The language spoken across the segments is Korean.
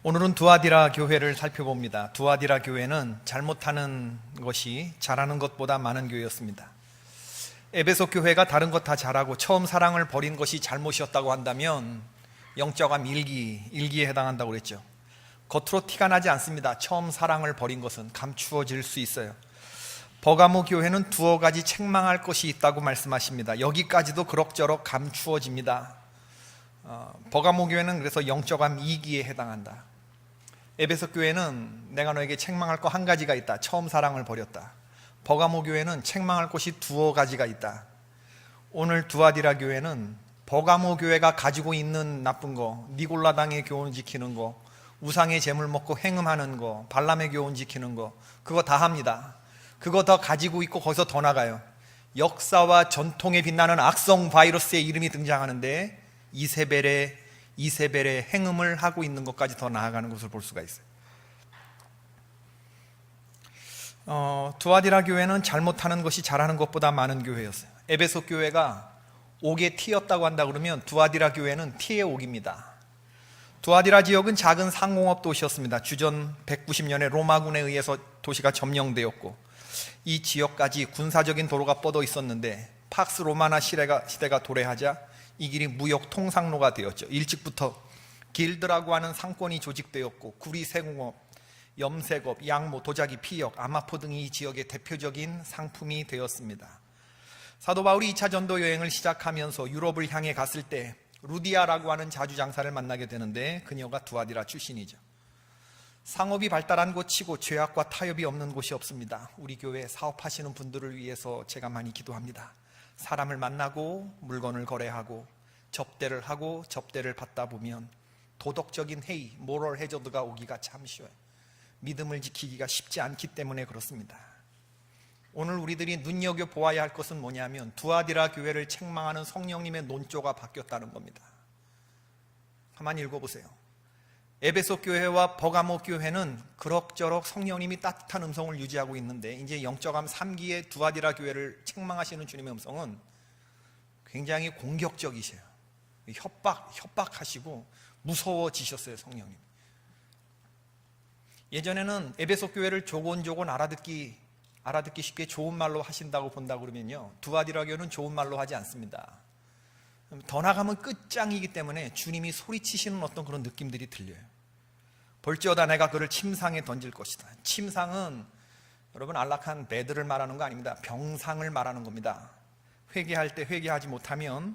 오늘은 두아디라 교회를 살펴봅니다. 두아디라 교회는 잘못하는 것이 잘하는 것보다 많은 교회였습니다. 에베소 교회가 다른 것 다 잘하고 처음 사랑을 버린 것이 잘못이었다고 한다면 영적암 일기에 해당한다고 그랬죠. 겉으로 티가 나지 않습니다. 처음 사랑을 버린 것은 감추어질 수 있어요. 버가모 교회는 두어 가지 책망할 것이 있다고 말씀하십니다. 여기까지도 그럭저럭 감추어집니다. 버가모 교회는 그래서 영적암 2기에 해당한다. 에베소 교회는 내가 너에게 책망할 거 한 가지가 있다. 처음 사랑을 버렸다. 버가모 교회는 책망할 것이 두어 가지가 있다. 오늘 두아디라 교회는 버가모 교회가 가지고 있는 나쁜 거, 니골라당의 교훈 지키는 거, 우상의 재물 먹고 행음하는 거, 발람의 교훈 지키는 거, 그거 다 합니다. 그거 더 가지고 있고 거기서 더 나가요. 역사와 전통에 빛나는 악성 바이러스의 이름이 등장하는데 이세벨의 행음을 하고 있는 것까지 더 나아가는 것을 볼 수가 있어요. 두아디라 교회는 잘못하는 것이 잘하는 것보다 많은 교회였어요. 에베소 교회가 옥의 티였다고 한다 그러면 두아디라 교회는 티의 옥입니다. 두아디라 지역은 작은 상공업 도시였습니다. 주전 190년에 로마군에 의해서 도시가 점령되었고 이 지역까지 군사적인 도로가 뻗어 있었는데 팍스 로마나 시대가 도래하자 이 길이 무역 통상로가 되었죠. 일찍부터 길드라고 하는 상권이 조직되었고 구리 세공업, 염색업, 양모, 도자기, 피역, 아마포 등이 이 지역의 대표적인 상품이 되었습니다. 사도 바울이 2차 전도 여행을 시작하면서 유럽을 향해 갔을 때 루디아라고 하는 자주장사를 만나게 되는데 그녀가 두아디라 출신이죠. 상업이 발달한 곳 치고 죄악과 타협이 없는 곳이 없습니다. 우리 교회 사업하시는 분들을 위해서 제가 많이 기도합니다. 사람을 만나고 물건을 거래하고 접대를 하고 접대를 받다 보면 도덕적인 해이, 모럴 해저드가 오기가 참 쉬워요. 믿음을 지키기가 쉽지 않기 때문에 그렇습니다. 오늘 우리들이 눈여겨보아야 할 것은 뭐냐면 두아디라 교회를 책망하는 성령님의 논조가 바뀌었다는 겁니다. 가만히 읽어보세요. 에베소 교회와 버가모 교회는 그럭저럭 성령님이 따뜻한 음성을 유지하고 있는데 이제 영적암 3기의 두아디라 교회를 책망하시는 주님의 음성은 굉장히 공격적이세요. 협박하시고 무서워지셨어요. 성령님. 예전에는 에베소 교회를 조곤조곤 알아듣기 쉽게 좋은 말로 하신다고 본다고 그러면요, 두아디라 교회는 좋은 말로 하지 않습니다. 더 나가면 끝장이기 때문에 주님이 소리치시는 어떤 그런 느낌들이 들려요. 볼지어다 내가 그를 침상에 던질 것이다. 침상은 여러분 안락한 베드를 말하는 거 아닙니다. 병상을 말하는 겁니다. 회개할 때 회개하지 못하면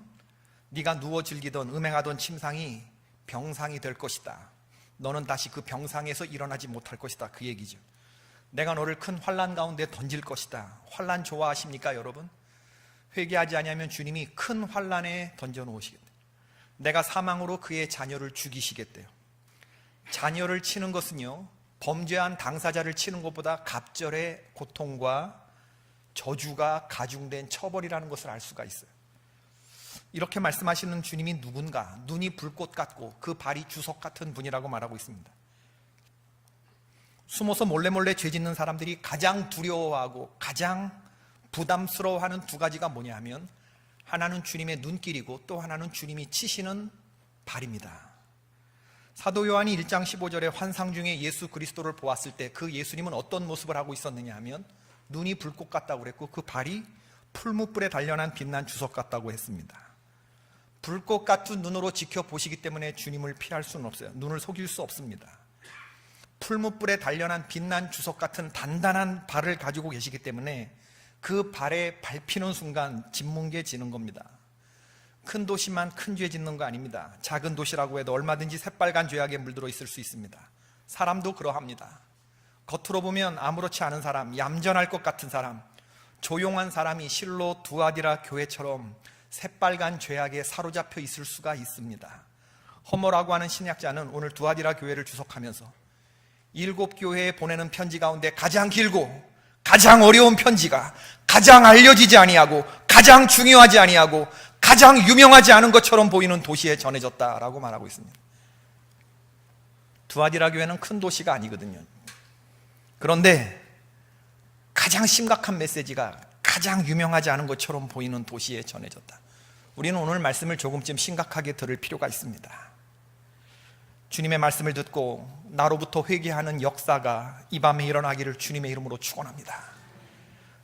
네가 누워 즐기던 음행하던 침상이 병상이 될 것이다. 너는 다시 그 병상에서 일어나지 못할 것이다. 그 얘기죠. 내가 너를 큰 환난 가운데 던질 것이다. 환난 좋아하십니까 여러분? 회개하지 아니하면 주님이 큰 환난에 던져 놓으시겠대요. 내가 사망으로 그의 자녀를 죽이시겠대요. 자녀를 치는 것은요, 범죄한 당사자를 치는 것보다 갑절의 고통과 저주가 가중된 처벌이라는 것을 알 수가 있어요. 이렇게 말씀하시는 주님이 누군가? 눈이 불꽃 같고 그 발이 주석 같은 분이라고 말하고 있습니다. 숨어서 몰래 죄 짓는 사람들이 가장 두려워하고 가장 부담스러워하는 두 가지가 뭐냐 하면 하나는 주님의 눈길이고 또 하나는 주님이 치시는 발입니다. 사도 요한이 1장 15절에 환상 중에 예수 그리스도를 보았을 때 그 예수님은 어떤 모습을 하고 있었느냐 하면 눈이 불꽃 같다고 그랬고 그 발이 풀무불에 단련한 빛난 주석 같다고 했습니다. 불꽃 같은 눈으로 지켜보시기 때문에 주님을 피할 수는 없어요. 눈을 속일 수 없습니다. 풀무불에 단련한 빛난 주석 같은 단단한 발을 가지고 계시기 때문에 그 발에 밟히는 순간 짓뭉개지는 겁니다. 큰 도시만 큰 죄 짓는 거 아닙니다. 작은 도시라고 해도 얼마든지 새빨간 죄악에 물들어 있을 수 있습니다. 사람도 그러합니다. 겉으로 보면 아무렇지 않은 사람, 얌전할 것 같은 사람, 조용한 사람이 실로 두아디라 교회처럼 새빨간 죄악에 사로잡혀 있을 수가 있습니다. 허머라고 하는 신약자는 오늘 두아디라 교회를 주석하면서 7 교회에 보내는 편지 가운데 가장 길고 가장 어려운 편지가 가장 알려지지 아니하고 가장 중요하지 아니하고 가장 유명하지 않은 것처럼 보이는 도시에 전해졌다라고 말하고 있습니다. 두아디라 교회는 큰 도시가 아니거든요. 그런데 가장 심각한 메시지가 가장 유명하지 않은 것처럼 보이는 도시에 전해졌다. 우리는 오늘 말씀을 조금쯤 심각하게 들을 필요가 있습니다. 주님의 말씀을 듣고 나로부터 회개하는 역사가 이 밤에 일어나기를 주님의 이름으로 축원합니다.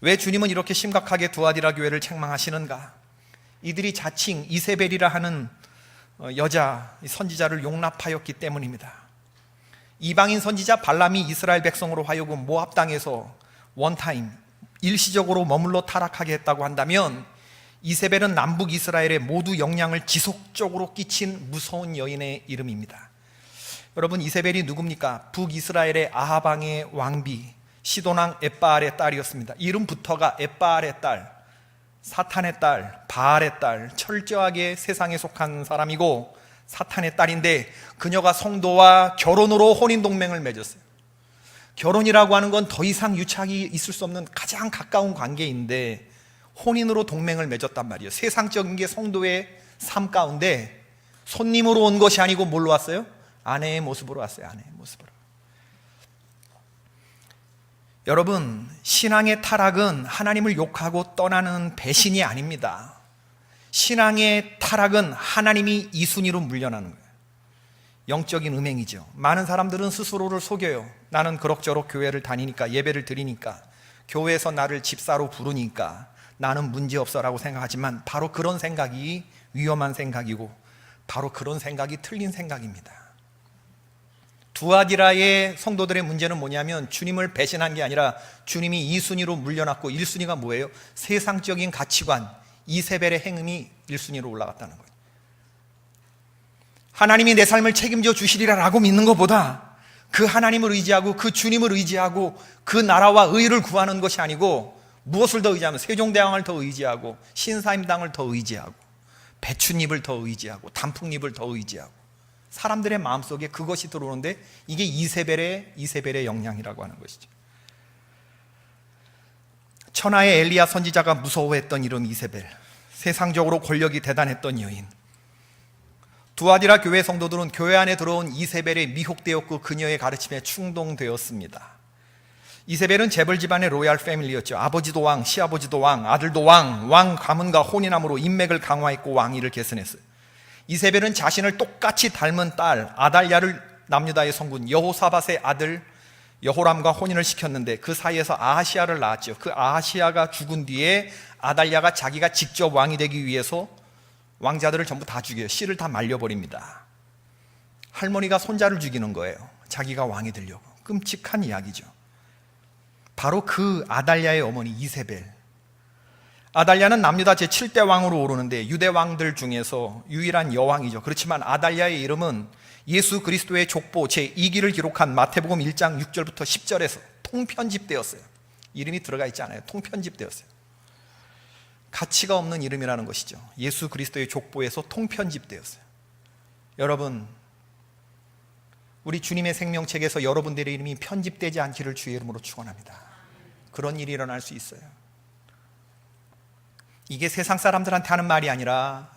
왜 주님은 이렇게 심각하게 두아디라 교회를 책망하시는가? 이들이 자칭 이세벨이라 하는 여자 선지자를 용납하였기 때문입니다. 이방인 선지자 발람이 이스라엘 백성으로 하여금 모압 땅에서 원타임 일시적으로 머물러 타락하게 했다고 한다면, 이세벨은 남북 이스라엘에 모두 영향을 지속적으로 끼친 무서운 여인의 이름입니다. 여러분, 이세벨이 누굽니까? 북이스라엘의 아합 왕의 왕비 시돈왕 엣바알의 딸이었습니다. 이름부터가 엣바알의 딸, 사탄의 딸, 바알의 딸, 철저하게 세상에 속한 사람이고 사탄의 딸인데, 그녀가 성도와 결혼으로 혼인동맹을 맺었어요. 결혼이라고 하는 건 더 이상 유착이 있을 수 없는 가장 가까운 관계인데 혼인으로 동맹을 맺었단 말이에요. 세상적인 게 성도의 삶 가운데 손님으로 온 것이 아니고 뭘로 왔어요? 아내의 모습으로 왔어요. 아내의 모습으로. 여러분, 신앙의 타락은 하나님을 욕하고 떠나는 배신이 아닙니다. 신앙의 타락은 하나님이 이순위로 물려나는 거예요. 영적인 음행이죠. 많은 사람들은 스스로를 속여요. 나는 그럭저럭 교회를 다니니까, 예배를 드리니까, 교회에서 나를 집사로 부르니까 나는 문제없어라고 생각하지만, 바로 그런 생각이 위험한 생각이고 바로 그런 생각이 틀린 생각입니다. 두아디라의 성도들의 문제는 뭐냐면, 주님을 배신한 게 아니라 주님이 2순위로 물려놨고, 1순위가 뭐예요? 세상적인 가치관, 이세벨의 행음이 1순위로 올라갔다는 거예요. 하나님이 내 삶을 책임져 주시리라라고 믿는 것보다 그 하나님을 의지하고 그 주님을 의지하고 그 나라와 의를 구하는 것이 아니고, 무엇을 더 의지하면 세종대왕을 더 의지하고, 신사임당을 더 의지하고, 배춧잎을 더 의지하고, 단풍잎을 더 의지하고, 사람들의 마음속에 그것이 들어오는데, 이게 이세벨의 영향이라고 하는 것이죠. 천하의 엘리야 선지자가 무서워했던 이름 이세벨, 세상적으로 권력이 대단했던 여인. 두아디라 교회 성도들은 교회 안에 들어온 이세벨에 미혹되었고 그녀의 가르침에 충동되었습니다. 이세벨은 재벌 집안의 로얄 패밀리였죠. 아버지도 왕, 시아버지도 왕, 아들도 왕, 왕 가문과 혼인함으로 인맥을 강화했고 왕위를 계승했어요. 이세벨은 자신을 똑같이 닮은 딸 아달랴를 남유다의 성군 여호사밧의 아들 여호람과 혼인을 시켰는데, 그 사이에서 아하시야를 낳았죠. 그 아하시야가 죽은 뒤에 아달랴가 자기가 직접 왕이 되기 위해서 왕자들을 전부 다 죽여요. 씨를 다 말려버립니다. 할머니가 손자를 죽이는 거예요. 자기가 왕이 되려고. 끔찍한 이야기죠. 바로 그 아달랴의 어머니 이세벨. 아달랴는 남유다 제7대 왕으로 오르는데 유대 왕들 중에서 유일한 여왕이죠. 그렇지만 아달랴의 이름은 예수 그리스도의 족보 제2기를 기록한 마태복음 1장 6절부터 10절에서 통편집되었어요. 이름이 들어가 있지 않아요. 통편집되었어요. 가치가 없는 이름이라는 것이죠. 예수 그리스도의 족보에서 통편집되었어요. 여러분, 우리 주님의 생명책에서 여러분들의 이름이 편집되지 않기를 주의 이름으로 축원합니다. 그런 일이 일어날 수 있어요. 이게 세상 사람들한테 하는 말이 아니라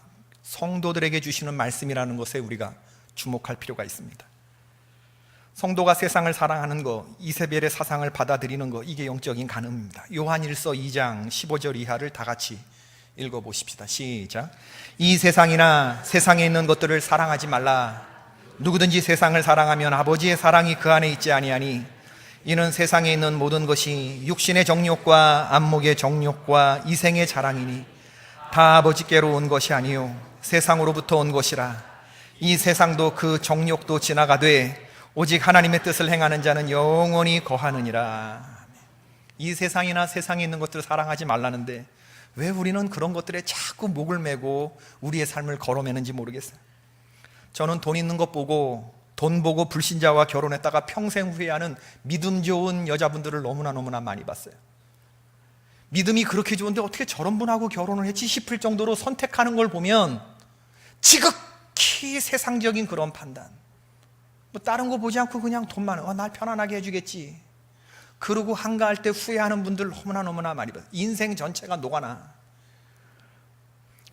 성도들에게 주시는 말씀이라는 것에 우리가 주목할 필요가 있습니다. 성도가 세상을 사랑하는 것, 이세벨의 사상을 받아들이는 것, 이게 영적인 간음입니다. 요한일서 2장 15절 이하를 다 같이 읽어보십시다. 시작. 이 세상이나 세상에 있는 것들을 사랑하지 말라. 누구든지 세상을 사랑하면 아버지의 사랑이 그 안에 있지 아니하니, 이는 세상에 있는 모든 것이 육신의 정욕과 안목의 정욕과 이생의 자랑이니 다 아버지께로 온 것이 아니요 세상으로부터 온 것이라. 이 세상도 그 정욕도 지나가되 오직 하나님의 뜻을 행하는 자는 영원히 거하느니라. 이 세상이나 세상에 있는 것들을 사랑하지 말라는데 왜 우리는 그런 것들에 자꾸 목을 메고 우리의 삶을 걸어매는지 모르겠어요. 저는 돈 있는 것 보고, 돈 보고 불신자와 결혼했다가 평생 후회하는 믿음 좋은 여자분들을 너무나 많이 봤어요. 믿음이 그렇게 좋은데 어떻게 저런 분하고 결혼을 했지 싶을 정도로 선택하는 걸 보면 지극히 세상적인 그런 판단, 뭐 다른 거 보지 않고 그냥 돈만, 날 편안하게 해주겠지, 그러고 한가할 때 후회하는 분들 너무나 많이 봐요. 인생 전체가 녹아나.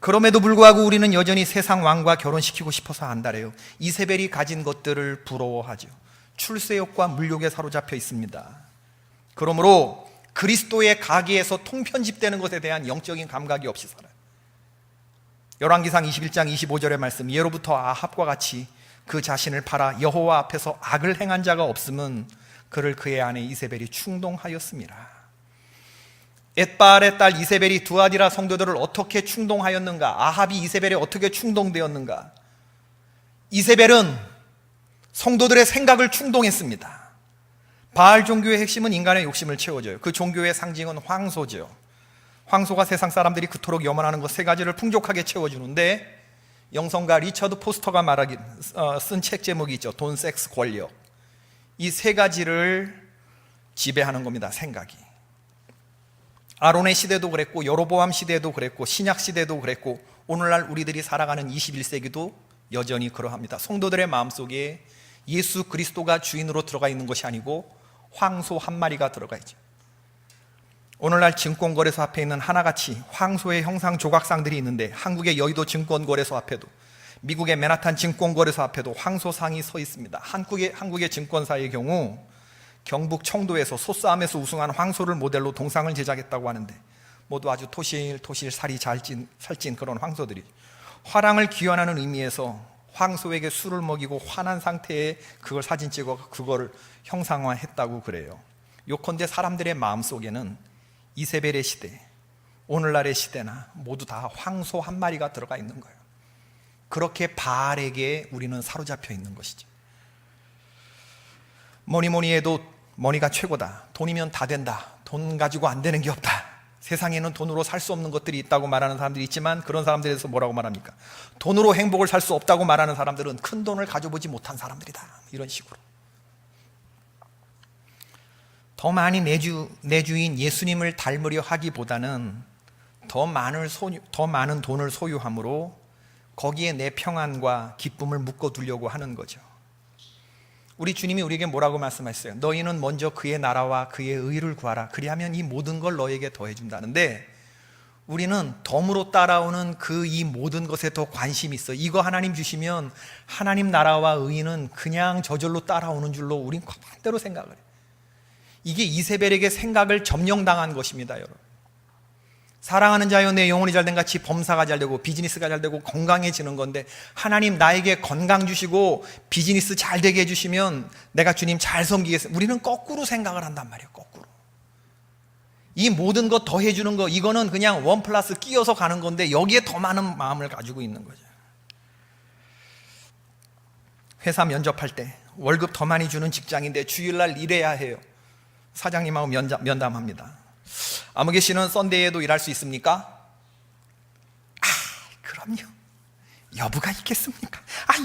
그럼에도 불구하고 우리는 여전히 세상 왕과 결혼시키고 싶어서 안달해요. 이세벨이 가진 것들을 부러워하죠. 출세욕과 물욕에 사로잡혀 있습니다. 그러므로 그리스도의 가계에서 통편집되는 것에 대한 영적인 감각이 없이 살아요. 열왕기상 21장 25절의 말씀, 예로부터 아합과 같이 그 자신을 팔아 여호와 앞에서 악을 행한 자가 없음은 그를 그의 아내 이세벨이 충동하였습니다. 엣바알의 딸 이세벨이 두아디라 성도들을 어떻게 충동하였는가? 아합이 이세벨에 어떻게 충동되었는가? 이세벨은 성도들의 생각을 충동했습니다. 바알 종교의 핵심은 인간의 욕심을 채워줘요. 그 종교의 상징은 황소죠. 황소가 세상 사람들이 그토록 염원하는 것 세 가지를 풍족하게 채워주는데, 영성가 리처드 포스터가 쓴 책 제목이 있죠. 돈, 섹스, 권력. 이 세 가지를 지배하는 겁니다. 생각이. 아론의 시대도 그랬고, 여로보암 시대도 그랬고, 신약 시대도 그랬고, 오늘날 우리들이 살아가는 21세기도 여전히 그러합니다. 성도들의 마음속에 예수 그리스도가 주인으로 들어가 있는 것이 아니고 황소 한 마리가 들어가 있죠. 오늘날 증권거래소 앞에 있는 하나같이 황소의 형상 조각상들이 있는데, 한국의 여의도 증권거래소 앞에도, 미국의 맨하탄 증권거래소 앞에도 황소상이 서 있습니다. 한국의 증권사의 경우 경북 청도에서 소싸움에서 우승한 황소를 모델로 동상을 제작했다고 하는데, 모두 아주 토실토실 살이 잘 살찐 그런 황소들이, 화랑을 기원하는 의미에서 황소에게 술을 먹이고 화난 상태에 그걸 사진 찍어 그걸 형상화했다고 그래요. 요컨대 사람들의 마음속에는 이세벨의 시대, 오늘날의 시대나 모두 다 황소 한 마리가 들어가 있는 거예요. 그렇게 바알에게 우리는 사로잡혀 있는 것이죠. 뭐니 해도 머니가 최고다. 돈이면 다 된다. 돈 가지고 안 되는 게 없다. 세상에는 돈으로 살 수 없는 것들이 있다고 말하는 사람들이 있지만, 그런 사람들에 대해서 뭐라고 말합니까? 돈으로 행복을 살 수 없다고 말하는 사람들은 큰 돈을 가져보지 못한 사람들이다. 이런 식으로. 더 많이 내 주인 예수님을 닮으려 하기보다는 더 많은 돈을 소유함으로 거기에 내 평안과 기쁨을 묶어두려고 하는 거죠. 우리 주님이 우리에게 뭐라고 말씀하셨어요? 너희는 먼저 그의 나라와 그의 의를 구하라. 그리하면 이 모든 걸 너에게 더해준다는데, 우리는 덤으로 따라오는 그 이 모든 것에 더 관심이 있어. 이거 하나님 주시면 하나님 나라와 의는 그냥 저절로 따라오는 줄로 우린 반대로 생각을 해요. 이게 이세벨에게 생각을 점령당한 것입니다, 여러분. 사랑하는 자여 내 영혼이 잘된 같이 범사가 잘되고 비즈니스가 잘되고 건강해지는 건데, 하나님 나에게 건강 주시고 비즈니스 잘되게 해주시면 내가 주님 잘 섬기겠습니다. 우리는 거꾸로 생각을 한단 말이에요. 거꾸로. 이 모든 것 더해주는 거, 이거는 그냥 원 플러스 끼어서 가는 건데, 여기에 더 많은 마음을 가지고 있는 거죠. 회사 면접할 때 월급 더 많이 주는 직장인데 주일날 일해야 해요. 사장님하고 면담합니다. 아무개 씨는 썬데이에도 일할 수 있습니까? 그럼요. 여부가 있겠습니까?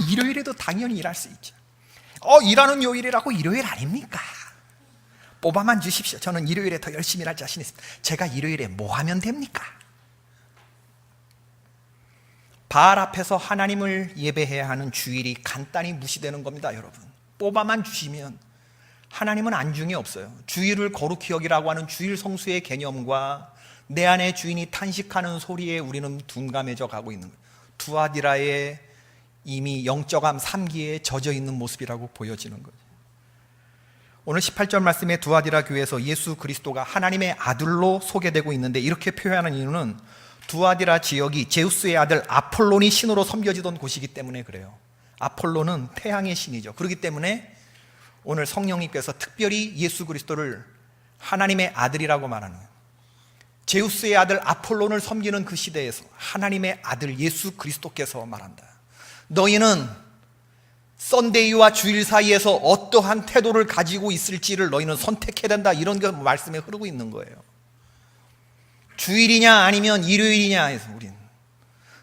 일요일에도 당연히 일할 수 있죠. 일하는 요일이라고 일요일 아닙니까? 뽑아만 주십시오. 저는 일요일에 더 열심히 일할 자신 있습니다. 제가 일요일에 뭐 하면 됩니까? 바알 앞에서 하나님을 예배해야 하는 주일이 간단히 무시되는 겁니다, 여러분. 뽑아만 주시면 하나님은 안중에 없어요. 주일을 거룩히 여기라고 하는 주일 성수의 개념과 내 안에 주인이 탄식하는 소리에 우리는 둔감해져 가고 있는 거예요. 두아디라의 이미 영적암 3기에 젖어 있는 모습이라고 보여지는 거예요. 오늘 18절 말씀에 두아디라 교회에서 예수 그리스도가 하나님의 아들로 소개되고 있는데, 이렇게 표현하는 이유는 두아디라 지역이 제우스의 아들 아폴론이 신으로 섬겨지던 곳이기 때문에 그래요. 아폴론은 태양의 신이죠. 그렇기 때문에 오늘 성령님께서 특별히 예수 그리스도를 하나님의 아들이라고 말하는 거예요. 제우스의 아들 아폴론을 섬기는 그 시대에서 하나님의 아들 예수 그리스도께서 말한다. 너희는 썬데이와 주일 사이에서 어떠한 태도를 가지고 있을지를 너희는 선택해야 된다. 이런 게 말씀에 흐르고 있는 거예요. 주일이냐 아니면 일요일이냐 해서 우리는,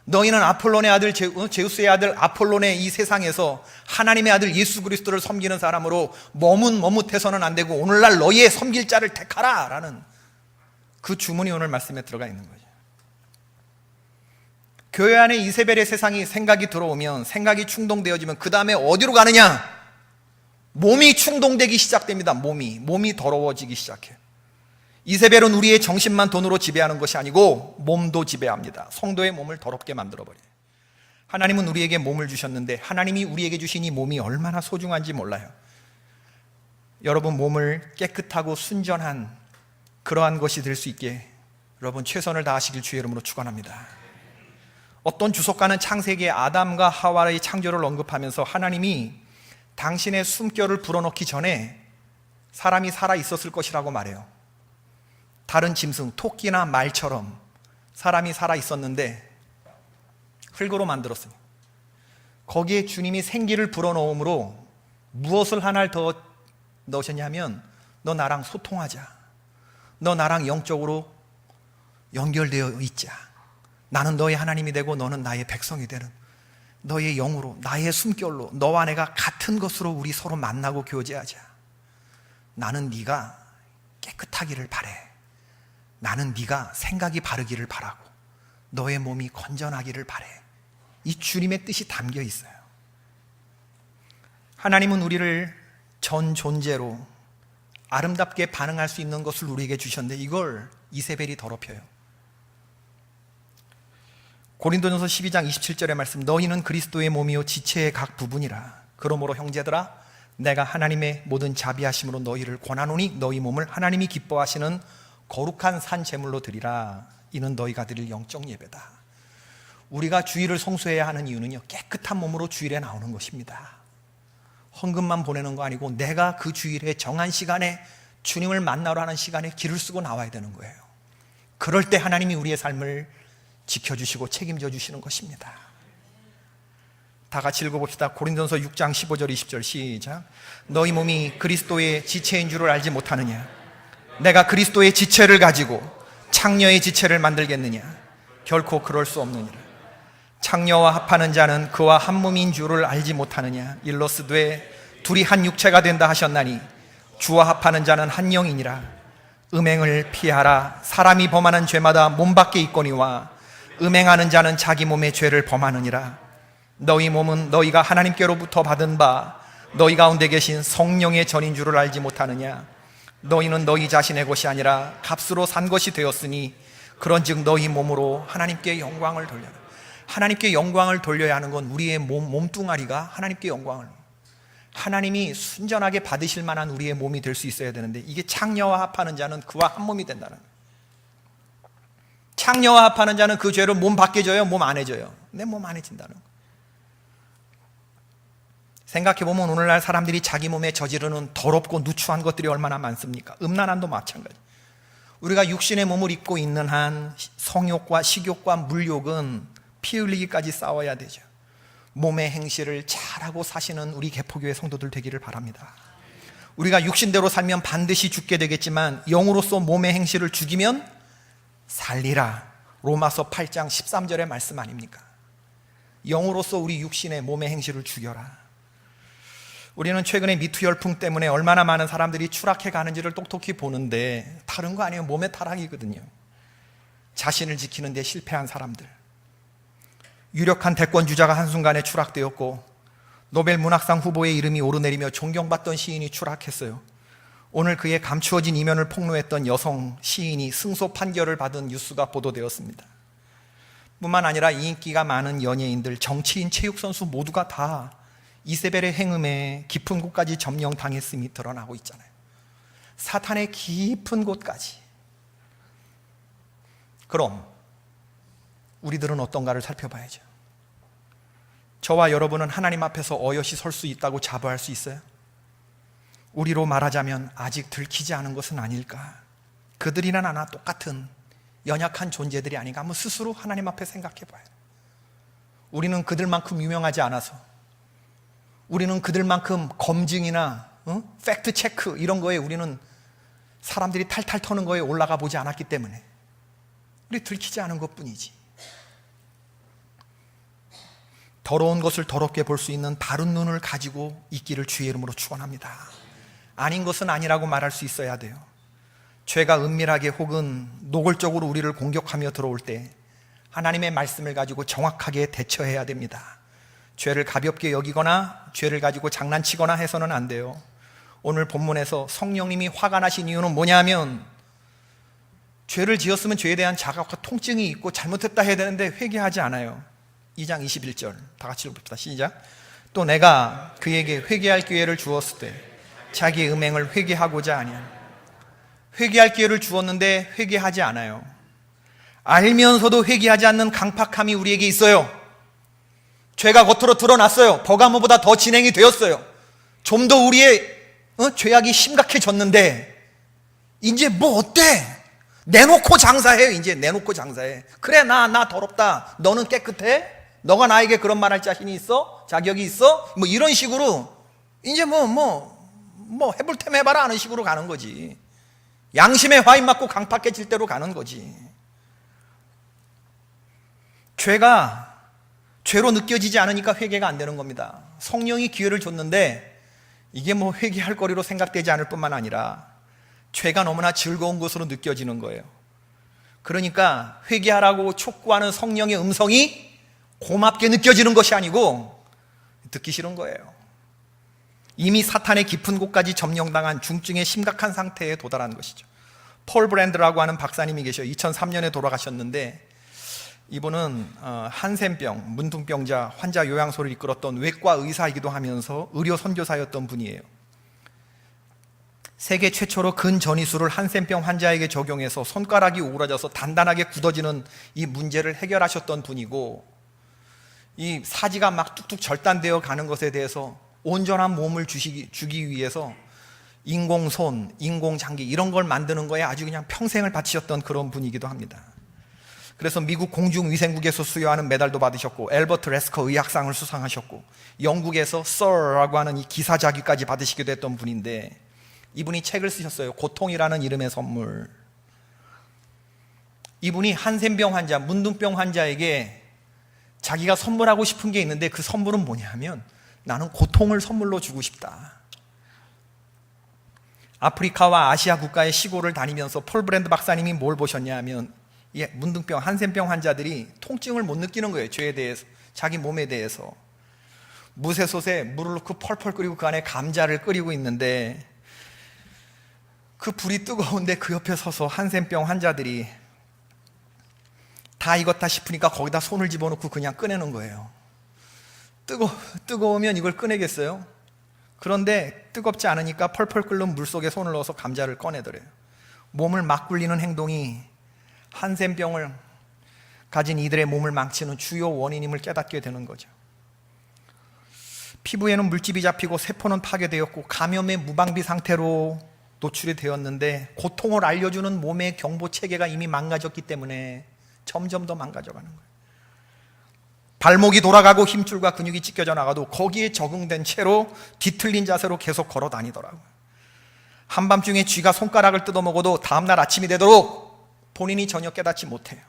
너희는 아폴론의 아들 제우스의 아들 아폴론의 이 세상에서 하나님의 아들 예수 그리스도를 섬기는 사람으로 머뭇해서는 안 되고 오늘날 너희의 섬길 자를 택하라 라는 그 주문이 오늘 말씀에 들어가 있는 거죠. 교회 안에 이세벨의 세상이 생각이 들어오면, 생각이 충동되어지면 그 다음에 어디로 가느냐? 몸이 충동되기 시작됩니다. 몸이 더러워지기 시작해요. 이세벨은 우리의 정신만 돈으로 지배하는 것이 아니고 몸도 지배합니다. 성도의 몸을 더럽게 만들어버려요. 하나님은 우리에게 몸을 주셨는데, 하나님이 우리에게 주신 이 몸이 얼마나 소중한지 몰라요. 여러분 몸을 깨끗하고 순전한 그러한 것이 될 수 있게 여러분 최선을 다하시길 주의 이름으로 축원합니다. 어떤 주석가는 창세기에 아담과 하와의 창조를 언급하면서 하나님이 당신의 숨결을 불어넣기 전에 사람이 살아 있었을 것이라고 말해요. 다른 짐승, 토끼나 말처럼 사람이 살아 있었는데 흙으로 만들었어요. 거기에 주님이 생기를 불어넣음으로 무엇을 하나를 더 넣으셨냐면, 너 나랑 소통하자. 너 나랑 영적으로 연결되어 있자. 나는 너의 하나님이 되고 너는 나의 백성이 되는, 너의 영으로, 나의 숨결로, 너와 내가 같은 것으로 우리 서로 만나고 교제하자. 나는 네가 깨끗하기를 바래. 나는 네가 생각이 바르기를 바라고 너의 몸이 건전하기를 바래. 이 주님의 뜻이 담겨 있어요. 하나님은 우리를 전 존재로 아름답게 반응할 수 있는 것을 우리에게 주셨는데 이걸 이세벨이 더럽혀요. 고린도전서 12장 27절의 말씀, 너희는 그리스도의 몸이요 지체의 각 부분이라. 그러므로 형제들아, 내가 하나님의 모든 자비하심으로 너희를 권하노니 너희 몸을 하나님이 기뻐하시는 거룩한 산 제물로 드리라. 이는 너희가 드릴 영적 예배다. 우리가 주일을 성수해야 하는 이유는요, 깨끗한 몸으로 주일에 나오는 것입니다. 헌금만 보내는 거 아니고 내가 그 주일에 정한 시간에 주님을 만나러 하는 시간에 길을 쓰고 나와야 되는 거예요. 그럴 때 하나님이 우리의 삶을 지켜주시고 책임져 주시는 것입니다. 다 같이 읽어봅시다. 고린도전서 6장 15절 20절 시작. 너희 몸이 그리스도의 지체인 줄을 알지 못하느냐? 내가 그리스도의 지체를 가지고 창녀의 지체를 만들겠느냐? 결코 그럴 수 없느니라. 창녀와 합하는 자는 그와 한 몸인 줄을 알지 못하느냐? 일러스되 둘이 한 육체가 된다 하셨나니 주와 합하는 자는 한 영이니라. 음행을 피하라. 사람이 범하는 죄마다 몸 밖에 있거니와 음행하는 자는 자기 몸의 죄를 범하느니라. 너희 몸은 너희가 하나님께로부터 받은 바 너희 가운데 계신 성령의 전인 줄을 알지 못하느냐? 너희는 너희 자신의 것이 아니라 값으로 산 것이 되었으니 그런즉 너희 몸으로 하나님께 영광을 돌려라. 하나님께 영광을 돌려야 하는 건 우리의 몸뚱아리가 하나님께 영광을, 하나님이 순전하게 받으실 만한 우리의 몸이 될 수 있어야 되는데, 이게 창녀와 합하는 자는 그와 한 몸이 된다는 거예요. 창녀와 합하는 자는 그 죄를 몸 밖에 져요, 몸 안에 져요? 내 몸 안에 진다는 거예요. 생각해보면 오늘날 사람들이 자기 몸에 저지르는 더럽고 누추한 것들이 얼마나 많습니까? 음란함도 마찬가지. 우리가 육신의 몸을 입고 있는 한 성욕과 식욕과 물욕은 피 흘리기까지 싸워야 되죠. 몸의 행실을 잘하고 사시는 우리 개포교회 성도들 되기를 바랍니다. 우리가 육신대로 살면 반드시 죽게 되겠지만 영으로서 몸의 행실을 죽이면 살리라. 로마서 8장 13절의 말씀 아닙니까? 영으로서 우리 육신의 몸의 행실을 죽여라. 우리는 최근에 미투 열풍 때문에 얼마나 많은 사람들이 추락해 가는지를 똑똑히 보는데 다른 거 아니에요. 몸의 타락이거든요. 자신을 지키는 데 실패한 사람들, 유력한 대권주자가 한순간에 추락되었고 노벨 문학상 후보의 이름이 오르내리며 존경받던 시인이 추락했어요. 오늘 그의 감추어진 이면을 폭로했던 여성 시인이 승소 판결을 받은 뉴스가 보도되었습니다. 뿐만 아니라 인기가 많은 연예인들, 정치인, 체육선수 모두가 다 이세벨의 행음에 깊은 곳까지 점령당했음이 드러나고 있잖아요. 사탄의 깊은 곳까지. 그럼 우리들은 어떤가를 살펴봐야죠. 저와 여러분은 하나님 앞에서 어여시 설 수 있다고 자부할 수 있어요? 우리로 말하자면 아직 들키지 않은 것은 아닐까? 그들이나 나나 똑같은 연약한 존재들이 아닌가? 한번 스스로 하나님 앞에 생각해 봐요. 우리는 그들만큼 유명하지 않아서, 우리는 그들만큼 검증이나 팩트 체크 이런 거에 우리는 사람들이 탈탈 터는 거에 올라가 보지 않았기 때문에 우리 들키지 않은 것뿐이지. 더러운 것을 더럽게 볼 수 있는 바른 눈을 가지고 있기를 주의 이름으로 축원합니다. 아닌 것은 아니라고 말할 수 있어야 돼요. 죄가 은밀하게 혹은 노골적으로 우리를 공격하며 들어올 때 하나님의 말씀을 가지고 정확하게 대처해야 됩니다. 죄를 가볍게 여기거나 죄를 가지고 장난치거나 해서는 안 돼요. 오늘 본문에서 성령님이 화가 나신 이유는 뭐냐면, 죄를 지었으면 죄에 대한 자각과 통증이 있고 잘못했다 해야 되는데 회개하지 않아요. 2장 21절 다 같이 읽읍시다. 시작. 또 내가 그에게 회개할 기회를 주었을 때 자기의 음행을 회개하고자 하냐. 회개할 기회를 주었는데 회개하지 않아요. 알면서도 회개하지 않는 강팍함이 우리에게 있어요. 죄가 겉으로 드러났어요. 버가모보다 더 진행이 되었어요. 좀 더 우리의 죄악이 심각해졌는데 이제 뭐 어때? 내놓고 장사해요. 이제 내놓고 장사해. 그래, 나 더럽다. 너는 깨끗해? 너가 나에게 그런 말할 자신이 있어? 자격이 있어? 뭐 이런 식으로 이제 해볼 테면 해봐라 하는 식으로 가는 거지. 양심의 화인 맞고 강팍해질 대로 가는 거지. 죄가 죄로 느껴지지 않으니까 회개가 안 되는 겁니다. 성령이 기회를 줬는데 이게 뭐 회개할 거리로 생각되지 않을 뿐만 아니라 죄가 너무나 즐거운 것으로 느껴지는 거예요. 그러니까 회개하라고 촉구하는 성령의 음성이 고맙게 느껴지는 것이 아니고 듣기 싫은 거예요. 이미 사탄의 깊은 곳까지 점령당한 중증의 심각한 상태에 도달한 것이죠. 폴 브랜드라고 하는 박사님이 계셔요. 2003년에 돌아가셨는데 이분은 한센병, 문둥병자 환자 요양소를 이끌었던 외과 의사이기도 하면서 의료 선교사였던 분이에요. 세계 최초로 근전이술을 한센병 환자에게 적용해서 손가락이 오그라져서 단단하게 굳어지는 이 문제를 해결하셨던 분이고, 이 사지가 막 뚝뚝 절단되어 가는 것에 대해서 온전한 몸을 주기 위해서 인공손, 인공장기 이런 걸 만드는 거에 아주 그냥 평생을 바치셨던 그런 분이기도 합니다. 그래서 미국 공중위생국에서 수여하는 메달도 받으셨고, 엘버트 레스커 의학상을 수상하셨고, 영국에서 Sir라고 하는 이 기사자귀까지 받으시기도 했던 분인데, 이분이 책을 쓰셨어요. 고통이라는 이름의 선물. 이분이 한센병 환자, 문둥병 환자에게 자기가 선물하고 싶은 게 있는데 그 선물은 뭐냐면 나는 고통을 선물로 주고 싶다. 아프리카와 아시아 국가의 시골을 다니면서 폴 브랜드 박사님이 뭘 보셨냐 하면 문둥병, 한센병 환자들이 통증을 못 느끼는 거예요. 죄에 대해서, 자기 몸에 대해서. 무쇠솥에 물을 넣고 펄펄 끓이고 그 안에 감자를 끓이고 있는데 그 불이 뜨거운데 그 옆에 서서 한센병 환자들이 다 익었다 싶으니까 거기다 손을 집어넣고 그냥 꺼내는 거예요. 뜨거우면 이걸 꺼내겠어요? 그런데 뜨겁지 않으니까 펄펄 끓는 물 속에 손을 넣어서 감자를 꺼내더래요. 몸을 막 굴리는 행동이 한센병을 가진 이들의 몸을 망치는 주요 원인임을 깨닫게 되는 거죠. 피부에는 물집이 잡히고 세포는 파괴되었고 감염의 무방비 상태로 노출이 되었는데 고통을 알려주는 몸의 경보 체계가 이미 망가졌기 때문에 점점 더 망가져가는 거예요. 발목이 돌아가고 힘줄과 근육이 찢겨져 나가도 거기에 적응된 채로 뒤틀린 자세로 계속 걸어 다니더라고요. 한밤중에 쥐가 손가락을 뜯어먹어도 다음날 아침이 되도록 본인이 전혀 깨닫지 못해요.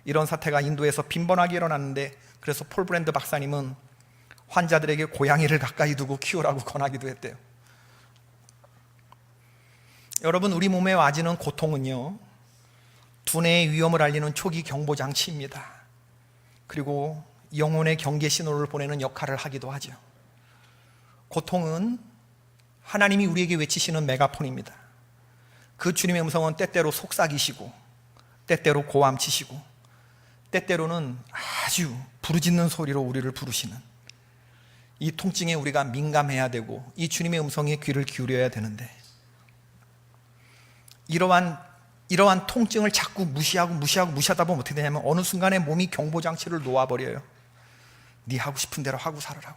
이런 사태가 인도에서 빈번하게 일어났는데, 그래서 폴 브랜드 박사님은 환자들에게 고양이를 가까이 두고 키우라고 권하기도 했대요. 여러분, 우리 몸에 와지는 고통은요, 두뇌의 위험을 알리는 초기 경보 장치입니다. 그리고 영혼의 경계 신호를 보내는 역할을 하기도 하죠. 고통은 하나님이 우리에게 외치시는 메가폰입니다. 그 주님의 음성은 때때로 속삭이시고, 때때로 고함치시고, 때때로는 아주 부르짖는 소리로 우리를 부르시는, 이 통증에 우리가 민감해야 되고 이 주님의 음성에 귀를 기울여야 되는데, 이러한 통증을 자꾸 무시하다 보면 어떻게 되냐면 어느 순간에 몸이 경보장치를 놓아버려요. 네 하고 싶은 대로 하고 살으라고.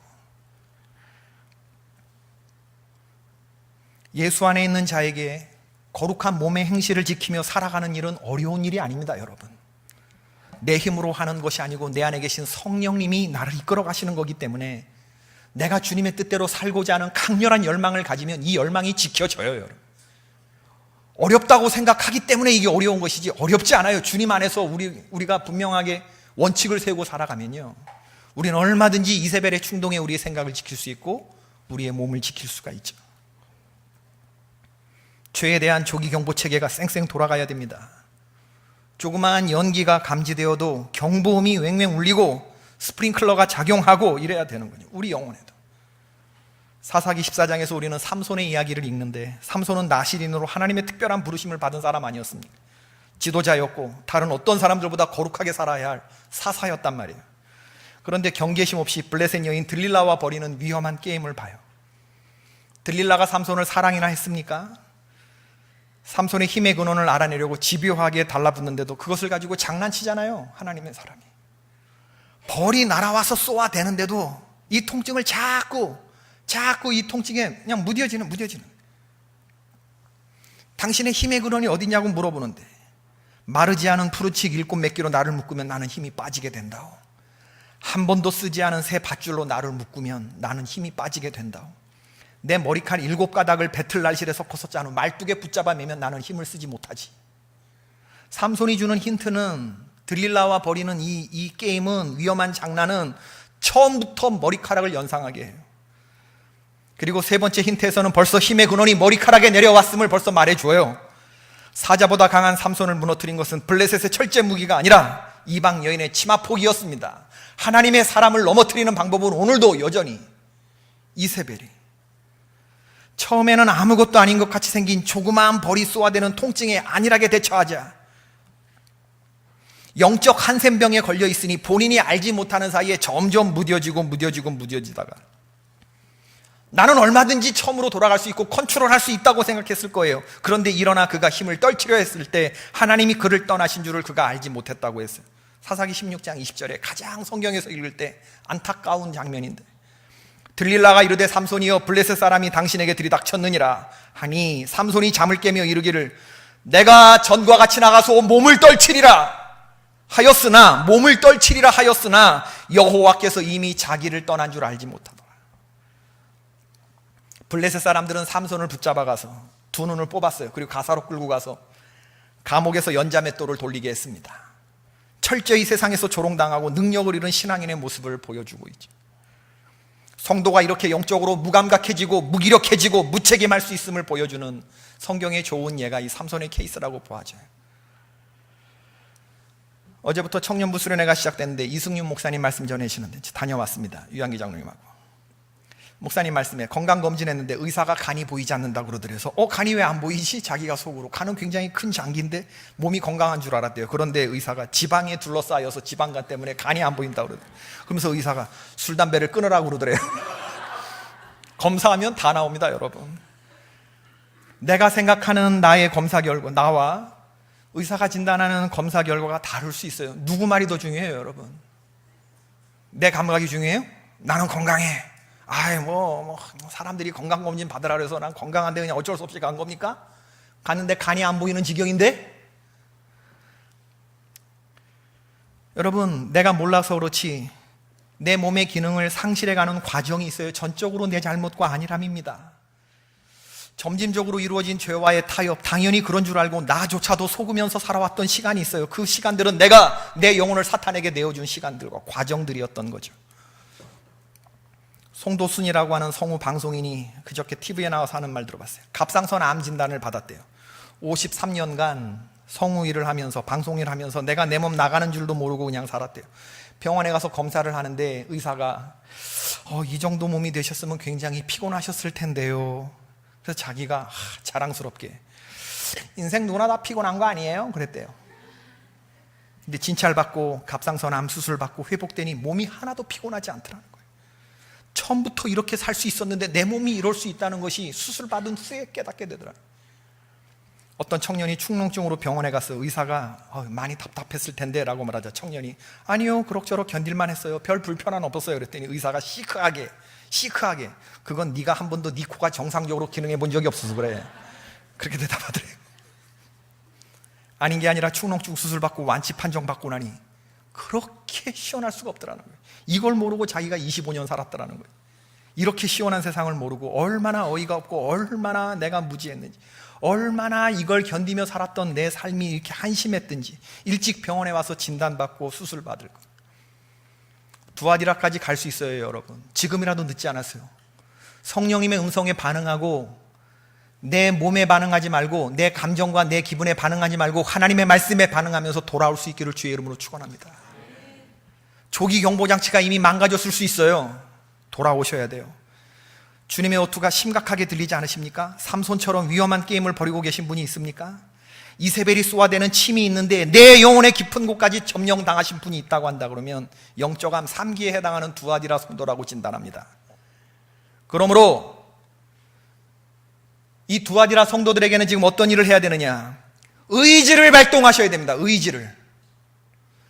예수 안에 있는 자에게 거룩한 몸의 행실을 지키며 살아가는 일은 어려운 일이 아닙니다, 여러분. 내 힘으로 하는 것이 아니고 내 안에 계신 성령님이 나를 이끌어 가시는 거기 때문에 내가 주님의 뜻대로 살고자 하는 강렬한 열망을 가지면 이 열망이 지켜져요, 여러분. 어렵다고 생각하기 때문에 이게 어려운 것이지 어렵지 않아요. 주님 안에서 우리가 분명하게 원칙을 세우고 살아가면요, 우리는 얼마든지 이세벨의 충동에 우리의 생각을 지킬 수 있고 우리의 몸을 지킬 수가 있죠. 죄에 대한 조기 경보 체계가 쌩쌩 돌아가야 됩니다. 조그마한 연기가 감지되어도 경보음이 왱왱 울리고 스프링클러가 작용하고 이래야 되는 거죠. 우리 영혼에도. 사사기 14장에서 우리는 삼손의 이야기를 읽는데, 삼손은 나실인으로 하나님의 특별한 부르심을 받은 사람 아니었습니까? 지도자였고 다른 어떤 사람들보다 거룩하게 살아야 할 사사였단 말이에요. 그런데 경계심 없이 블레셋 여인 들릴라와 벌이는 위험한 게임을 봐요. 들릴라가 삼손을 사랑이나 했습니까? 삼손의 힘의 근원을 알아내려고 집요하게 달라붙는데도 그것을 가지고 장난치잖아요. 하나님의 사람이 벌이 날아와서 쏘아대는데도 이 통증을 자꾸 이 통증에 그냥 무뎌지는. 당신의 힘의 근원이 어디냐고 물어보는데 마르지 않은 푸르칙 일곱 몇 개로 나를 묶으면 나는 힘이 빠지게 된다오. 한 번도 쓰지 않은 새 밧줄로 나를 묶으면 나는 힘이 빠지게 된다오. 내 머리칼 7가닥을 배틀날실에 섞어서 짜는 말뚝에 붙잡아 매면 나는 힘을 쓰지 못하지. 삼손이 주는 힌트는 들릴라와 벌이는 이 게임은, 위험한 장난은 처음부터 머리카락을 연상하게 해요. 그리고 세 번째 힌트에서는 벌써 힘의 근원이 머리카락에 내려왔음을 벌써 말해줘요. 사자보다 강한 삼손을 무너뜨린 것은 블레셋의 철제 무기가 아니라 이방 여인의 치마폭이었습니다. 하나님의 사람을 넘어뜨리는 방법은 오늘도 여전히 이세벨이 처음에는 아무것도 아닌 것 같이 생긴 조그마한 벌이 쏘아대는 통증에 안일하게 대처하자 영적 한센병에 걸려 있으니 본인이 알지 못하는 사이에 점점 무뎌지다가 나는 얼마든지 처음으로 돌아갈 수 있고 컨트롤할 수 있다고 생각했을 거예요. 그런데 일어나 그가 힘을 떨치려 했을 때 하나님이 그를 떠나신 줄을 그가 알지 못했다고 했어요. 사사기 16장 20절에 가장 성경에서 읽을 때 안타까운 장면인데, 들릴라가 이르되 삼손이여 블레셋 사람이 당신에게 들이닥쳤느니라 하니 삼손이 잠을 깨며 이르기를 내가 전과 같이 나가서 몸을 떨치리라 하였으나 여호와께서 이미 자기를 떠난 줄 알지 못하더라. 블레셋 사람들은 삼손을 붙잡아가서 두 눈을 뽑았어요. 그리고 가사로 끌고 가서 감옥에서 연자맷돌을 돌리게 했습니다. 철저히 세상에서 조롱당하고 능력을 잃은 신앙인의 모습을 보여주고 있죠. 성도가 이렇게 영적으로 무감각해지고 무기력해지고 무책임할 수 있음을 보여주는 성경의 좋은 예가 이 삼손의 케이스라고 보아져요. 어제부터 청년부 수련회가 시작됐는데 이승윤 목사님 말씀 전해주시는데 다녀왔습니다. 유한기 장로님하고. 목사님 말씀에 건강검진했는데 의사가 간이 보이지 않는다고 그러더래서 간이 왜 안 보이지? 자기가 속으로 간은 굉장히 큰 장기인데 몸이 건강한 줄 알았대요. 그런데 의사가 지방에 둘러싸여서 지방간 때문에 간이 안 보인다고 그러더래요. 그러면서 의사가 술, 담배를 끊으라고 그러더래요. 검사하면 다 나옵니다, 여러분. 내가 생각하는 나의 검사 결과, 나와 의사가 진단하는 검사 결과가 다를 수 있어요. 누구 말이 더 중요해요, 여러분? 내 감각이 중요해요? 나는 건강해. 사람들이 건강검진 받으라 그래서 난 건강한데 그냥 어쩔 수 없이 간 겁니까? 갔는데 간이 안 보이는 지경인데? 여러분, 내가 몰라서 그렇지 내 몸의 기능을 상실해가는 과정이 있어요. 전적으로 내 잘못과 아니람입니다. 점진적으로 이루어진 죄와의 타협, 당연히 그런 줄 알고 나조차도 속으면서 살아왔던 시간이 있어요. 그 시간들은 내가 내 영혼을 사탄에게 내어준 시간들과 과정들이었던 거죠. 송도순이라고 하는 성우 방송인이 그저께 TV에 나와서 하는 말 들어봤어요. 갑상선 암 진단을 받았대요. 53년간 성우 일을 하면서, 방송 일을 하면서 내가 내 몸 나가는 줄도 모르고 그냥 살았대요. 병원에 가서 검사를 하는데 의사가 이 정도 몸이 되셨으면 굉장히 피곤하셨을 텐데요. 그래서 자기가 자랑스럽게 인생 누구나 다 피곤한 거 아니에요? 그랬대요. 근데 진찰받고 갑상선 암 수술 받고 회복되니 몸이 하나도 피곤하지 않더라는 거예요. 처음부터 이렇게 살 수 있었는데 내 몸이 이럴 수 있다는 것이 수술 받은 후에 깨닫게 되더라고요. 어떤 청년이 축농증으로 병원에 가서 의사가 많이 답답했을 텐데 라고 말하자 청년이 아니요, 그럭저럭 견딜만 했어요. 별 불편한 없었어요. 그랬더니 의사가 시크하게 그건 네가 한 번도 네 코가 정상적으로 기능해 본 적이 없어서 그래. 그렇게 대답하더래요. 아닌 게 아니라 축농증 수술 받고 완치 판정 받고 나니 그렇게 시원할 수가 없더라는 거예요. 이걸 모르고 자기가 25년 살았더라는 거예요. 이렇게 시원한 세상을 모르고 얼마나 어이가 없고 얼마나 내가 무지했는지, 얼마나 이걸 견디며 살았던 내 삶이 이렇게 한심했든지 일찍 병원에 와서 진단받고 수술 받을 것. 두아디라까지 갈 수 있어요, 여러분. 지금이라도 늦지 않았어요. 성령님의 음성에 반응하고 내 몸에 반응하지 말고 내 감정과 내 기분에 반응하지 말고 하나님의 말씀에 반응하면서 돌아올 수 있기를 주의 이름으로 축원합니다. 조기 경보장치가 이미 망가졌을 수 있어요. 돌아오셔야 돼요. 주님의 어투가 심각하게 들리지 않으십니까? 삼손처럼 위험한 게임을 벌이고 계신 분이 있습니까? 이세벨이 쏘아대는 침이 있는데 내 영혼의 깊은 곳까지 점령당하신 분이 있다고 한다 그러면 영적암 3기에 해당하는 두아디라 성도라고 진단합니다. 그러므로 이 두아디라 성도들에게는 지금 어떤 일을 해야 되느냐? 의지를 발동하셔야 됩니다. 의지를.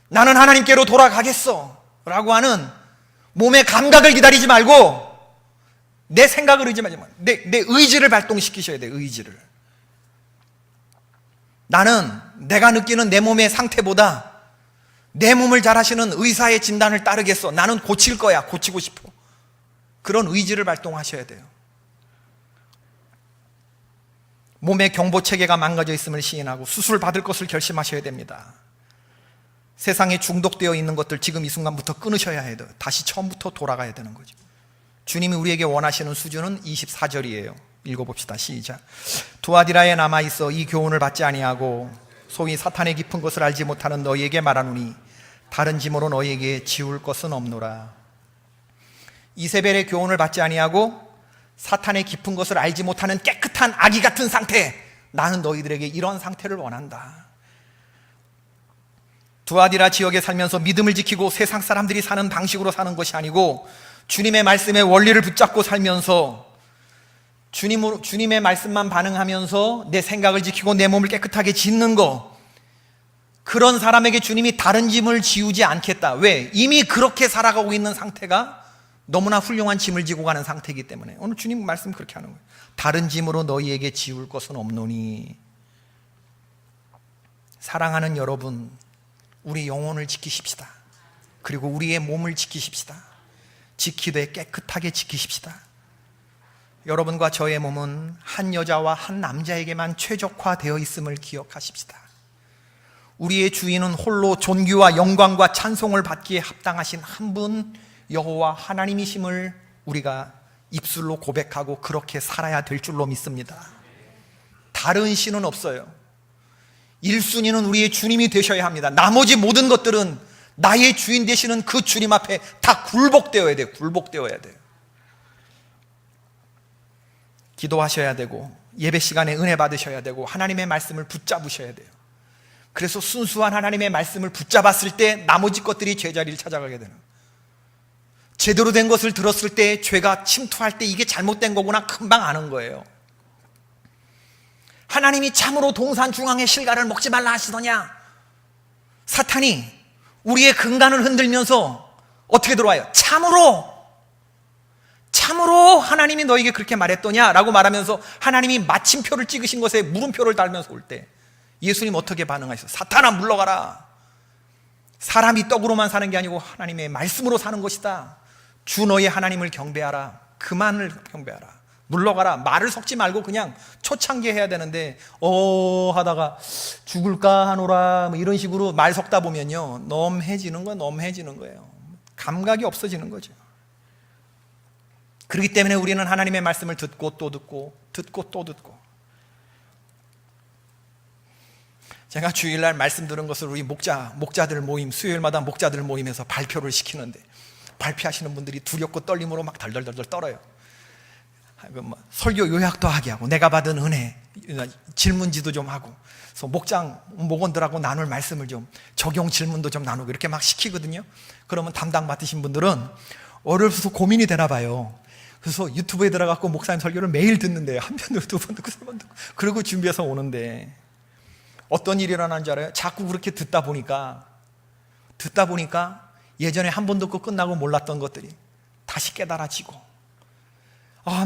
나는 하나님께로 돌아가겠어 라고 하는 몸의 감각을 기다리지 말고 내 생각을 의지하지 말고 내 의지를 발동시키셔야 돼요. 의지를. 나는 내가 느끼는 내 몸의 상태보다 내 몸을 잘 하시는 의사의 진단을 따르겠어. 나는 고칠 거야. 고치고 싶어. 그런 의지를 발동하셔야 돼요. 몸의 경보체계가 망가져 있음을 시인하고 수술 받을 것을 결심하셔야 됩니다. 세상에 중독되어 있는 것들 지금 이 순간부터 끊으셔야 해요. 다시 처음부터 돌아가야 되는 거죠. 주님이 우리에게 원하시는 수준은 24절이에요. 읽어봅시다. 시작. 두아디라에 남아있어 이 교훈을 받지 아니하고 소위 사탄의 깊은 것을 알지 못하는 너희에게 말하노니 다른 짐으로 너희에게 지울 것은 없노라. 이세벨의 교훈을 받지 아니하고 사탄의 깊은 것을 알지 못하는 깨끗한 아기 같은 상태, 나는 너희들에게 이런 상태를 원한다. 두아디라 지역에 살면서 믿음을 지키고 세상 사람들이 사는 방식으로 사는 것이 아니고 주님의 말씀의 원리를 붙잡고 살면서 주님의 말씀만 반응하면서 내 생각을 지키고 내 몸을 깨끗하게 짓는 거, 그런 사람에게 주님이 다른 짐을 지우지 않겠다. 왜? 이미 그렇게 살아가고 있는 상태가 너무나 훌륭한 짐을 지고 가는 상태이기 때문에 오늘 주님 말씀 그렇게 하는 거예요. 다른 짐으로 너희에게 지울 것은 없노니. 사랑하는 여러분, 우리 영혼을 지키십시다. 그리고 우리의 몸을 지키십시다. 지키되 깨끗하게 지키십시다. 여러분과 저의 몸은 한 여자와 한 남자에게만 최적화되어 있음을 기억하십시다. 우리의 주인은 홀로 존귀와 영광과 찬송을 받기에 합당하신 한 분 여호와 하나님이심을 우리가 입술로 고백하고 그렇게 살아야 될 줄로 믿습니다. 다른 신은 없어요. 1순위는 우리의 주님이 되셔야 합니다. 나머지 모든 것들은 나의 주인 되시는 그 주님 앞에 다 굴복되어야 돼요. 굴복되어야 돼요. 기도하셔야 되고 예배 시간에 은혜 받으셔야 되고 하나님의 말씀을 붙잡으셔야 돼요. 그래서 순수한 하나님의 말씀을 붙잡았을 때 나머지 것들이 제자리를 찾아가게 되는 거예요. 제대로 된 것을 들었을 때 죄가 침투할 때 이게 잘못된 거구나 금방 아는 거예요. 하나님이 참으로 동산 중앙의 실과를 먹지 말라 하시더냐? 사탄이 우리의 근간을 흔들면서 어떻게 들어와요? 참으로 하나님이 너에게 그렇게 말했더냐? 라고 말하면서 하나님이 마침표를 찍으신 것에 물음표를 달면서 올 때 예수님 어떻게 반응하셨어요? 사탄아 물러가라. 사람이 떡으로만 사는 게 아니고 하나님의 말씀으로 사는 것이다. 주 너의 하나님을 경배하라. 그만을 경배하라. 물러가라. 말을 섞지 말고 그냥 초창기 해야 되는데 하다가 죽을까 하노라 뭐 이런 식으로 말 섞다 보면요 넘해지는 거예요. 감각이 없어지는 거죠. 그렇기 때문에 우리는 하나님의 말씀을 듣고 또 듣고 제가 주일날 말씀 들은 것을 우리 목자들 모임, 수요일마다 목자들 모임에서 발표를 시키는데 발표하시는 분들이 두렵고 떨림으로 막 덜덜덜 떨어요. 설교 요약도 하게 하고 내가 받은 은혜 질문지도 좀 하고 그래서 목원들하고 나눌 말씀을 좀 적용 질문도 좀 나누고 이렇게 막 시키거든요. 그러면 담당 맡으신 분들은 어려서 고민이 되나 봐요. 그래서 유튜브에 들어가고 목사님 설교를 매일 듣는데요. 한 편 듣고 두 번 듣고 세 번 듣고 그리고 준비해서 오는데 어떤 일이 일어나는 줄 알아요? 자꾸 그렇게 듣다 보니까 예전에 한 번 듣고 끝나고 몰랐던 것들이 다시 깨달아지고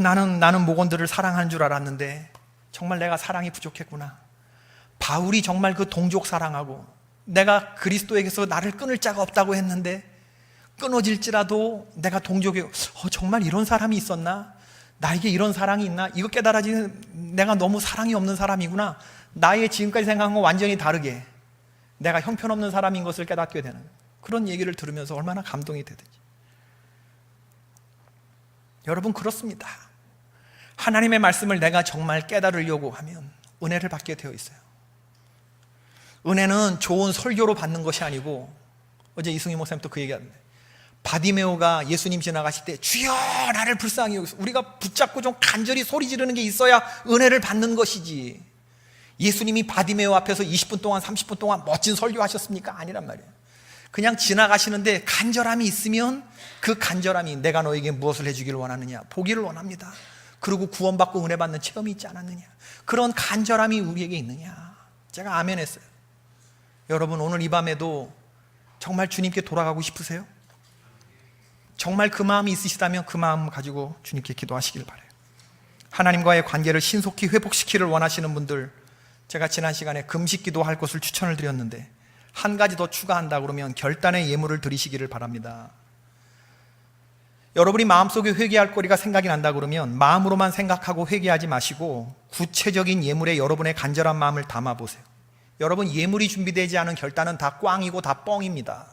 나는 목원들을 사랑하는 줄 알았는데 정말 내가 사랑이 부족했구나. 바울이 정말 그 동족 사랑하고 내가 그리스도에게서 나를 끊을 자가 없다고 했는데 끊어질지라도 내가 동족에 정말 이런 사람이 있었나? 나에게 이런 사랑이 있나? 이거 깨달아지는 내가 너무 사랑이 없는 사람이구나. 나의 지금까지 생각한 건 완전히 다르게 내가 형편없는 사람인 것을 깨닫게 되는 그런 얘기를 들으면서 얼마나 감동이 되든지. 여러분 그렇습니다. 하나님의 말씀을 내가 정말 깨달으려고 하면 은혜를 받게 되어 있어요. 은혜는 좋은 설교로 받는 것이 아니고 어제 이승희 목사님도 그 얘기하는데 바디메오가 예수님 지나가실 때 주여 나를 불쌍히 여기서 우리가 붙잡고 좀 간절히 소리 지르는 게 있어야 은혜를 받는 것이지. 예수님이 바디메오 앞에서 20분 동안 30분 동안 멋진 설교하셨습니까? 아니란 말이에요. 그냥 지나가시는데 간절함이 있으면 그 간절함이 내가 너에게 무엇을 해주기를 원하느냐? 보기를 원합니다. 그리고 구원받고 은혜 받는 체험이 있지 않았느냐? 그런 간절함이 우리에게 있느냐? 제가 아멘 했어요. 여러분, 오늘 이 밤에도 정말 주님께 돌아가고 싶으세요? 정말 그 마음이 있으시다면 그 마음 가지고 주님께 기도하시길 바라요. 하나님과의 관계를 신속히 회복시키기를 원하시는 분들, 제가 지난 시간에 금식 기도할 것을 추천을 드렸는데 한 가지 더 추가한다 그러면 결단의 예물을 드리시기를 바랍니다. 여러분이 마음속에 회개할 거리가 생각이 난다 그러면 마음으로만 생각하고 회개하지 마시고 구체적인 예물에 여러분의 간절한 마음을 담아보세요. 여러분, 예물이 준비되지 않은 결단은 다 꽝이고 다 뻥입니다.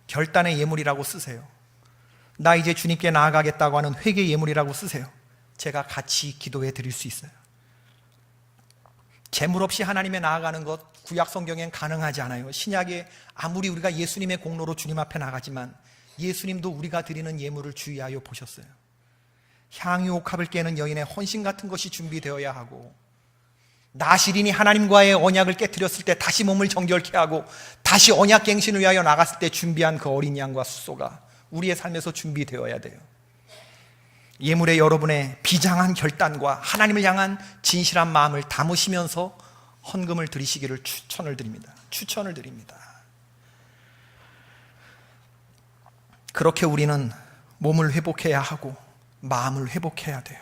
결단의 예물이라고 쓰세요. 나 이제 주님께 나아가겠다고 하는 회개 예물이라고 쓰세요. 제가 같이 기도해 드릴 수 있어요. 재물 없이 하나님에 나아가는 것 구약 성경엔 가능하지 않아요. 신약에 아무리 우리가 예수님의 공로로 주님 앞에 나가지만 예수님도 우리가 드리는 예물을 주의하여 보셨어요. 향유 옥합을 깨는 여인의 헌신 같은 것이 준비되어야 하고, 나시린이 하나님과의 언약을 깨뜨렸을 때 다시 몸을 정결케 하고 다시 언약 갱신을 위하여 나갔을 때 준비한 그 어린 양과 숫소가 우리의 삶에서 준비되어야 돼요. 예물에 여러분의 비장한 결단과 하나님을 향한 진실한 마음을 담으시면서 헌금을 드리시기를 추천을 드립니다. 추천을 드립니다. 그렇게 우리는 몸을 회복해야 하고 마음을 회복해야 돼요.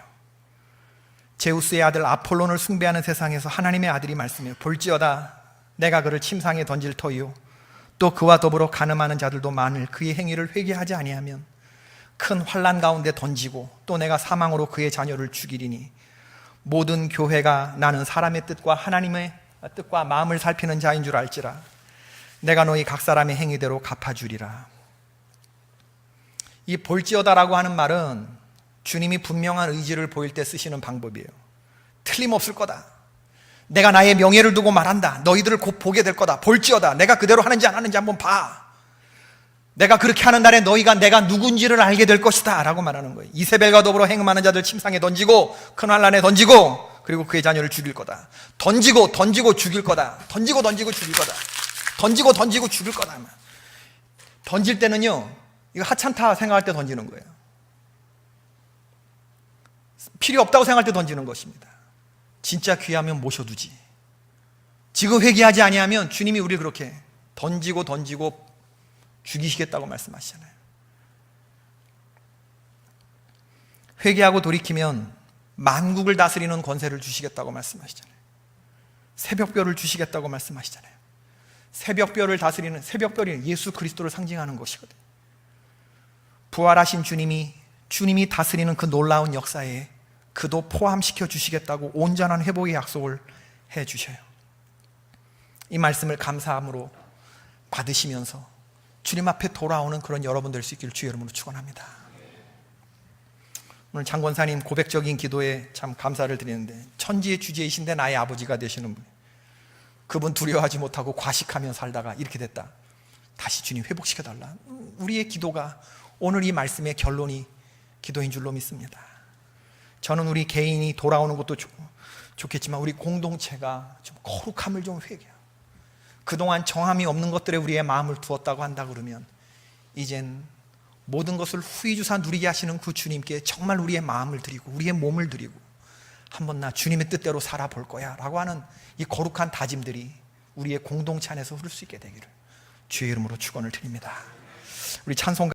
제우스의 아들 아폴론을 숭배하는 세상에서 하나님의 아들이 말씀해요. 볼지어다 내가 그를 침상에 던질 터이요 또 그와 더불어 간음하는 자들도 많을 그의 행위를 회개하지 아니하면 큰 환난 가운데 던지고 또 내가 사망으로 그의 자녀를 죽이리니 모든 교회가 나는 사람의 뜻과 하나님의 뜻과 마음을 살피는 자인 줄 알지라 내가 너희 각 사람의 행위대로 갚아주리라. 이 볼지어다라고 하는 말은 주님이 분명한 의지를 보일 때 쓰시는 방법이에요. 틀림없을 거다. 내가 나의 명예를 두고 말한다. 너희들을 곧 보게 될 거다. 볼지어다. 내가 그대로 하는지 안 하는지 한번 봐. 내가 그렇게 하는 날에 너희가 내가 누군지를 알게 될 것이다 라고 말하는 거예요. 이세벨과 더불어 행음하는 자들 침상에 던지고 큰 환난에 던지고 그리고 그의 자녀를 죽일 거다. 던지고 죽일 거다. 던지고 죽일 거다. 던지고 죽일 거다. 던질 때는요, 이거 하찮다 생각할 때 던지는 거예요. 필요 없다고 생각할 때 던지는 것입니다. 진짜 귀하면 모셔두지. 지금 회개하지 아니하면 주님이 우리를 그렇게 던지고 죽이시겠다고 말씀하시잖아요. 회개하고 돌이키면 만국을 다스리는 권세를 주시겠다고 말씀하시잖아요. 새벽별을 주시겠다고 말씀하시잖아요. 새벽별을 다스리는, 새벽별이 예수 그리스도를 상징하는 것이거든요. 부활하신 주님이 다스리는 그 놀라운 역사에 그도 포함시켜 주시겠다고 온전한 회복의 약속을 해 주셔요. 이 말씀을 감사함으로 받으시면서 주님 앞에 돌아오는 그런 여러분 될 수 있기를 주의 이름으로 축원합니다. 오늘 장권사님 고백적인 기도에 참 감사를 드리는데, 천지의 주제이신데 나의 아버지가 되시는 분, 그분 두려워하지 못하고 과식하며 살다가 이렇게 됐다. 다시 주님 회복시켜달라. 우리의 기도가 오늘 이 말씀의 결론이 기도인 줄로 믿습니다. 저는 우리 개인이 돌아오는 것도 좋겠지만 우리 공동체가 좀 거룩함을 좀 회개하고, 그동안 정함이 없는 것들에 우리의 마음을 두었다고 한다 그러면 이젠 모든 것을 후이주사 누리게 하시는 그 주님께 정말 우리의 마음을 드리고 우리의 몸을 드리고 한번 나 주님의 뜻대로 살아볼 거야 라고 하는 이 거룩한 다짐들이 우리의 공동체 안에서 흐를 수 있게 되기를 주의 이름으로 축원을 드립니다. 우리 찬송